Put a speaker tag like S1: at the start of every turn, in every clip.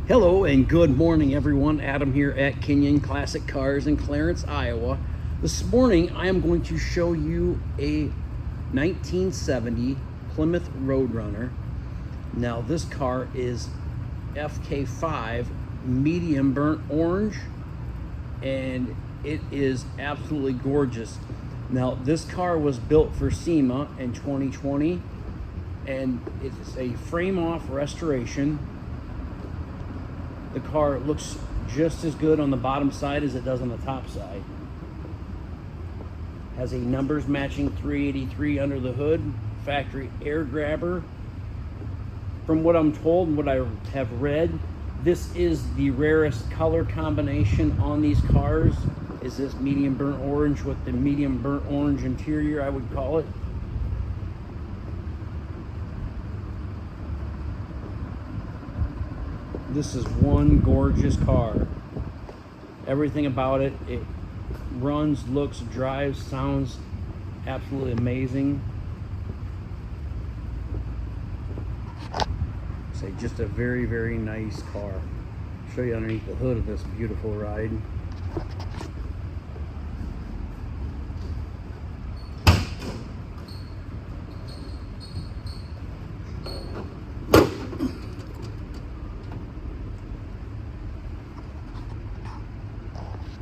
S1: Hello and good morning everyone. Adam here at Kenyon Classic Cars in Clarence, Iowa. This morning I am going to show you a 1970 Plymouth Road Runner. Now this car is FK5 medium burnt orange and it is absolutely gorgeous. Now this car was built for SEMA in 2020 and it's a frame off restoration. The car looks just as good on the bottom side as it does on the top side. Has a numbers matching 383 under the hood, factory air grabber. From what I'm told and what I have read, this is the rarest color combination on these cars. Is this medium burnt orange with the medium burnt orange interior, I would call it. This is one gorgeous car. Everything about it, it runs, looks, drives, sounds absolutely amazing. Say just a very, very nice car. I'll show you underneath the hood of this beautiful ride.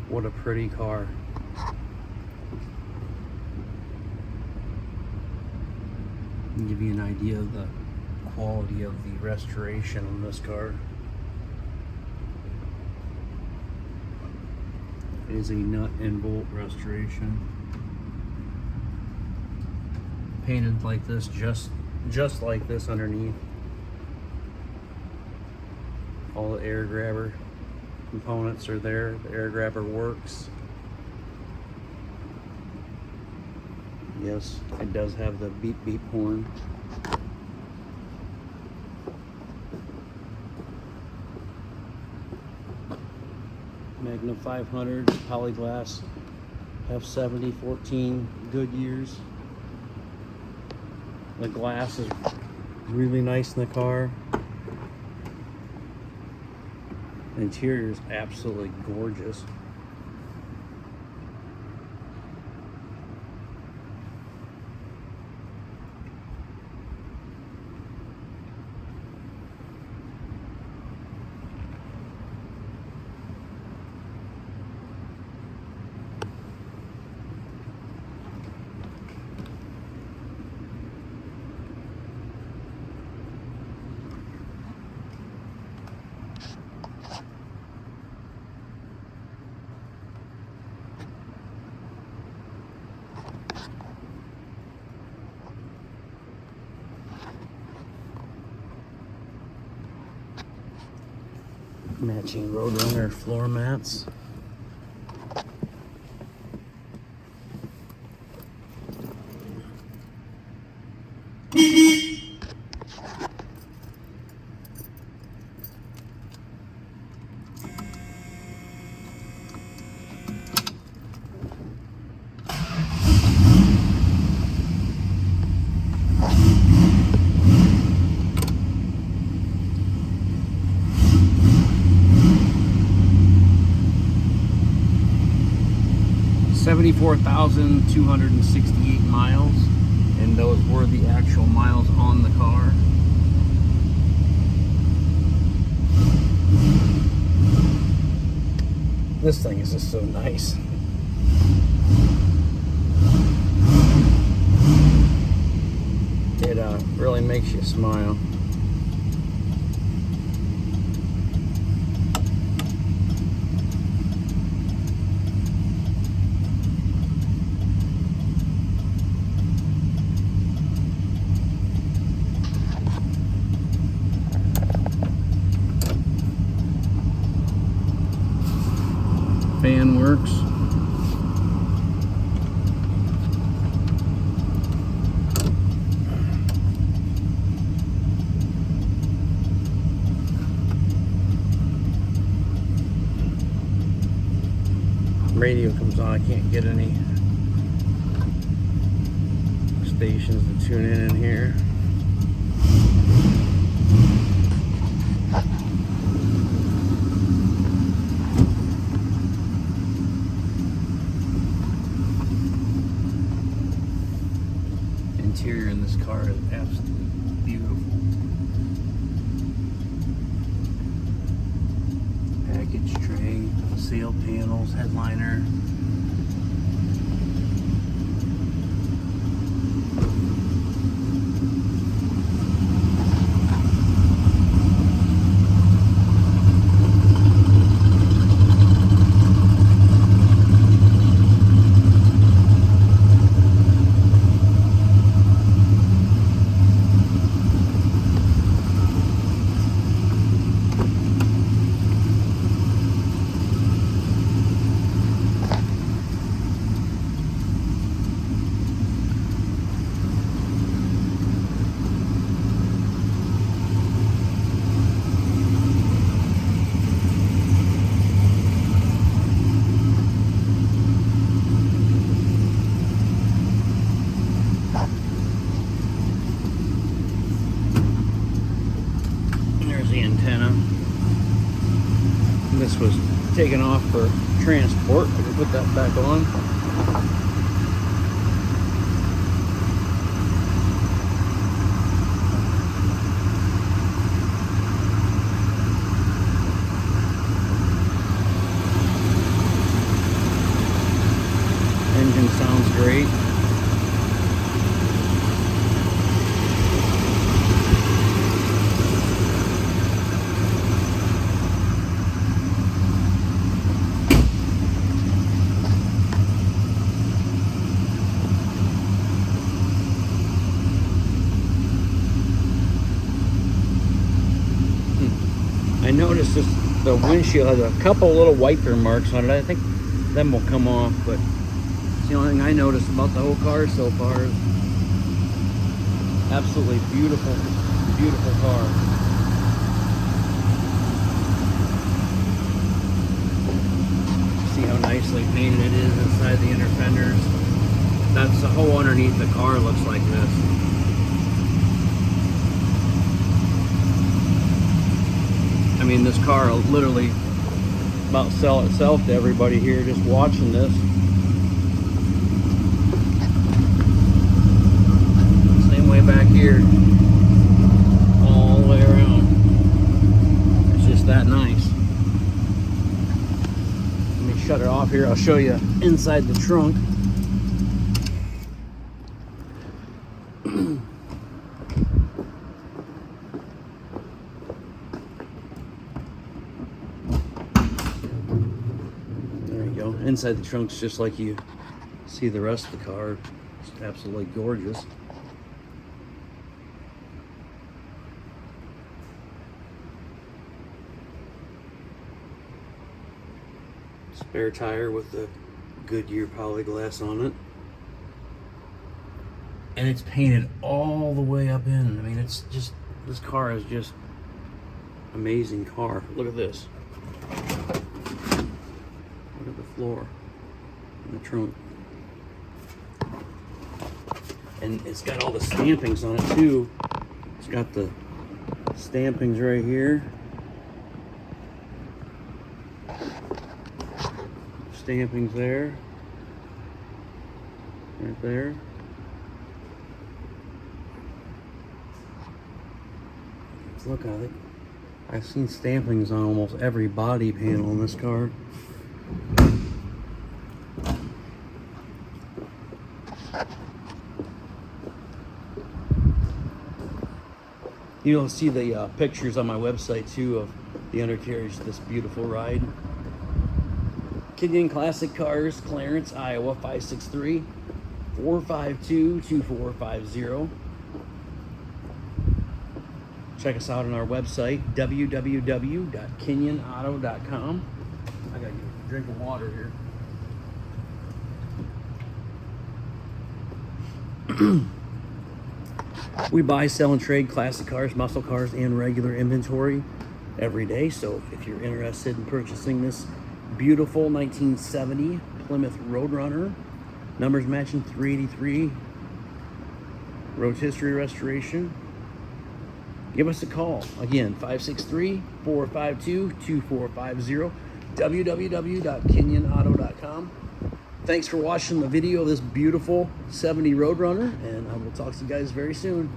S1: What a pretty car. I'll give you an idea of the quality of the restoration on this car. It is a nut and bolt restoration. Painted like this, just like this underneath. All the air grabber components are there. The air grabber works. Yes, it does have the beep beep horn. Magna 500 polyglass F70 14 Goodyears. The glass is really nice in the car. The interior is absolutely gorgeous. Matching Road Runner floor mats. $74,268 miles, and those were the actual miles on the car. This thing is just so nice. It really makes you smile. Fan works. Radio comes on. I can't get any stations to tune in here. car is absolutely beautiful. Package tray, sail panels, headliner. Antenna. This was taken off for transport. I can put that back on. Engine sounds great. I noticed the windshield has a couple little wiper marks on it. I think them will come off, but it's the only thing I noticed about the whole car so far. Absolutely beautiful, beautiful car. See how nicely painted it is inside the inner fenders. That's the whole underneath the car looks like this. I mean, this car will literally about sell itself to everybody here just watching this. Same way back here, all the way around. It's just that nice. Let me shut it off here. I'll show you inside the trunk. Inside the trunk's just like you see the rest of the car. It's absolutely gorgeous. Spare tire with the Goodyear polyglass on it. And it's painted all the way up in. I mean, it's just, this car is just amazing car. Look at this. Look at the floor in the trunk. And it's got all the stampings on it too. It's got the stampings right here. Stampings there. Right there. Look at it. I've seen stampings on almost every body panel in this car. You'll see the pictures on my website too of the undercarriage, this beautiful ride. Kenyon Classic Cars, Clarence, Iowa, 563-452-2450. Check us out on our website, www.kenyonauto.com. I gotta get a drink of water here. We buy, sell, and trade classic cars, muscle cars, and regular inventory every day. So if you're interested in purchasing this beautiful 1970 Plymouth Road Runner, numbers matching 383, Rotisserie restoration, give us a call. Again, 563-452-2450, www.kenyonauto.com. Thanks for watching the video of this beautiful 70 Road Runner, and I will talk to you guys very soon.